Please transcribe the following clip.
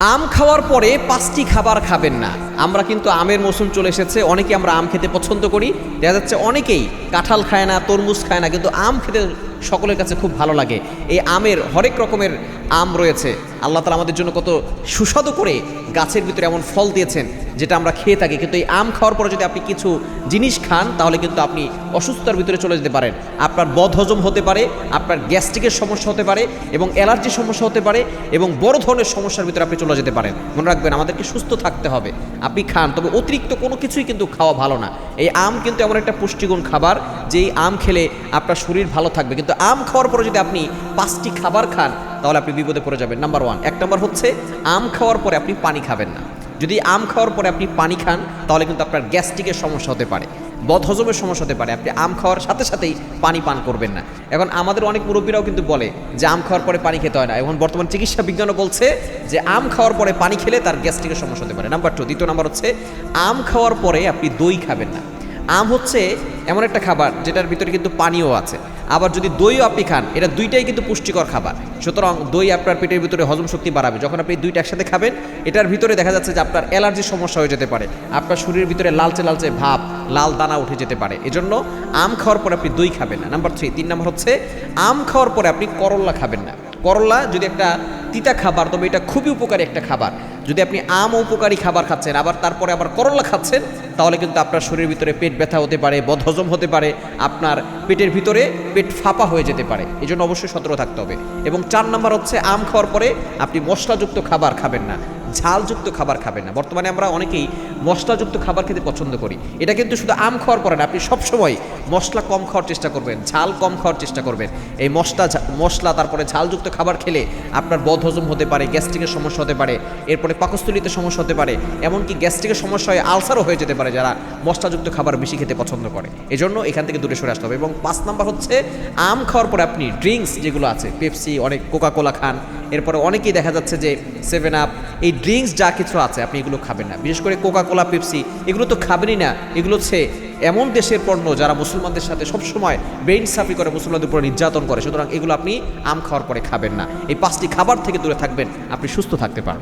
আম খাওয়ার পরে 5টি খাবার খাবেন না। আমরা কিন্তু আমের মৌসুম চলে এসেছে, অনেকেই আমরা আম খেতে পছন্দ করি। দেখা যাচ্ছে অনেকেই কাঁঠাল খায় না, তরমুজ খায় না, কিন্তু আম খেতে সকলের কাছে খুব ভালো লাগে। এই আমের হরেক রকমের আম রয়েছে। আল্লাহ তাআলা আমাদের জন্য কত সুস্বাদু করে গাছের ভিতরে এমন ফল দিয়েছেন যেটা আমরা খেয়ে থাকি। কিন্তু এই আম খাওয়ার পরে যদি আপনি কিছু জিনিস খান তাহলে কিন্তু আপনি অসুস্থতার ভিতরে চলে যেতে পারেন। আপনার বদহজম হতে পারে, আপনার গ্যাস্ট্রিকের সমস্যা হতে পারে, এবং অ্যালার্জির সমস্যা হতে পারে, এবং বড় ধরনের সমস্যার ভিতরে আপনি চলে যেতে পারেন। মনে রাখবেন, আমাদেরকে সুস্থ থাকতে হবে। আপনি খান, তবে অতিরিক্ত কোনো কিছুই কিন্তু খাওয়া ভালো না। এই আম কিন্তু এমন একটা পুষ্টিগুণ খাবার, যেই আম খেলে আপনার শরীর ভালো থাকবে। কিন্তু আম খাওয়ার পরে যদি আপনি 5টি খাবার খান তাহলে আপনি বিপদে পড়ে যাবেন। নাম্বার 1, 1 নম্বর হচ্ছে আম খাওয়ার পরে আপনি পানি খাবেন না। যদি আম খাওয়ার পরে আপনি পানি খান তাহলে কিন্তু আপনার গ্যাস্ট্রিকের সমস্যা হতে পারে, বদহজমের সমস্যা হতে পারে। আপনি আম খাওয়ার সাথে সাথেই পানি পান করবেন না। এখন আমাদের অনেক মুরব্বীরাও কিন্তু বলে যে আম খাওয়ার পরে পানি খেতে হয় না। এখন বর্তমান চিকিৎসা বিজ্ঞানও বলছে যে আম খাওয়ার পরে পানি খেলে তার গ্যাস্ট্রিকের সমস্যা হতে পারে। নাম্বার 2, দ্বিতীয় নাম্বার হচ্ছে আম খাওয়ার পরে আপনি দই খাবেন না। আম হচ্ছে এমন একটা খাবার যেটার ভিতরে কিন্তু পানিও আছে, আবার যদি দইও আপনি খান, এটা দুইটাই কিন্তু পুষ্টিকর খাবার। সুতরাং দই আপনার পেটের ভিতরে হজম শক্তি বাড়াবে। যখন আপনি দুইটা একসাথে খাবেন, এটার ভিতরে দেখা যাচ্ছে যে আপনার অ্যালার্জির সমস্যা হয়ে যেতে পারে, আপনার শরীরের ভিতরে লালচে লালচে ভাব, লাল দানা উঠে যেতে পারে। এজন্য আম খাওয়ার পরে আপনি দই খাবেন না। নাম্বার 3, নম্বর হচ্ছে আম খাওয়ার পরে আপনি করল্লা খাবেন না। করল্লা যদি একটা তিতা খাবার, তবে এটা খুবই উপকারী একটা খাবার। যদি আপনি আম উপকারী খাবার খাচ্ছেন আবার তারপরে আবার করল্লা খাচ্ছেন, তাহলে কিন্তু আপনার শরীরের ভিতরে পেট ব্যথা হতে পারে, বদহজম হতে পারে, আপনার পেটের ভিতরে পেট ফাঁপা হয়ে যেতে পারে। এই জন্য অবশ্যই সতর্ক থাকতে হবে। এবং 4 নম্বর হচ্ছে আম খাওয়ার পরে আপনি মশলাযুক্ত খাবার খাবেন না, ঝালযুক্ত খাবার খাবেন না। বর্তমানে আমরা অনেকেই মশলাযুক্ত খাবার খেতে পছন্দ করি। এটা কিন্তু শুধু আম খাওয়ার পরে না, আপনি সবসময় মশলা কম খাওয়ার চেষ্টা করবেন, ঝাল কম খাওয়ার চেষ্টা করবেন। এই মশলা তারপরে ঝালযুক্ত খাবার খেলে আপনার বদহজম হতে পারে, গ্যাস্ট্রিকের সমস্যা হতে পারে, এরপরে পাকস্থলীতে সমস্যা হতে পারে, এমনকি গ্যাস্ট্রিকের সমস্যা হয়ে আলসারও হয়ে যেতে পারে যারা মশলাযুক্ত খাবার বেশি খেতে পছন্দ করে। এজন্য এখান থেকে দূরে সরে আসতে হবে। এবং 5 নম্বর হচ্ছে আম খাওয়ার পরে আপনি ড্রিঙ্কস যেগুলো আছে, পেপসি, অনেক কোকাকোলা খান, এরপরে অনেকেই দেখা যাচ্ছে যে 7 আপ, এই ড্রিঙ্কস যা কিছু আছে আপনি এগুলো খাবেন না। বিশেষ করে কোকাকোলা, পেপসি, এগুলো তো খাবেনই না। এগুলো হচ্ছে এমন দেশের পণ্য যারা মুসলমানদের সাথে সবসময় বেইন সাফি করে, মুসলমানদের উপরে নির্যাতন করে। সুতরাং এগুলো আপনি আম খাওয়ার পরে খাবেন না। এই 5টি খাবার থেকে দূরে থাকবেন, আপনি সুস্থ থাকতে পারবেন।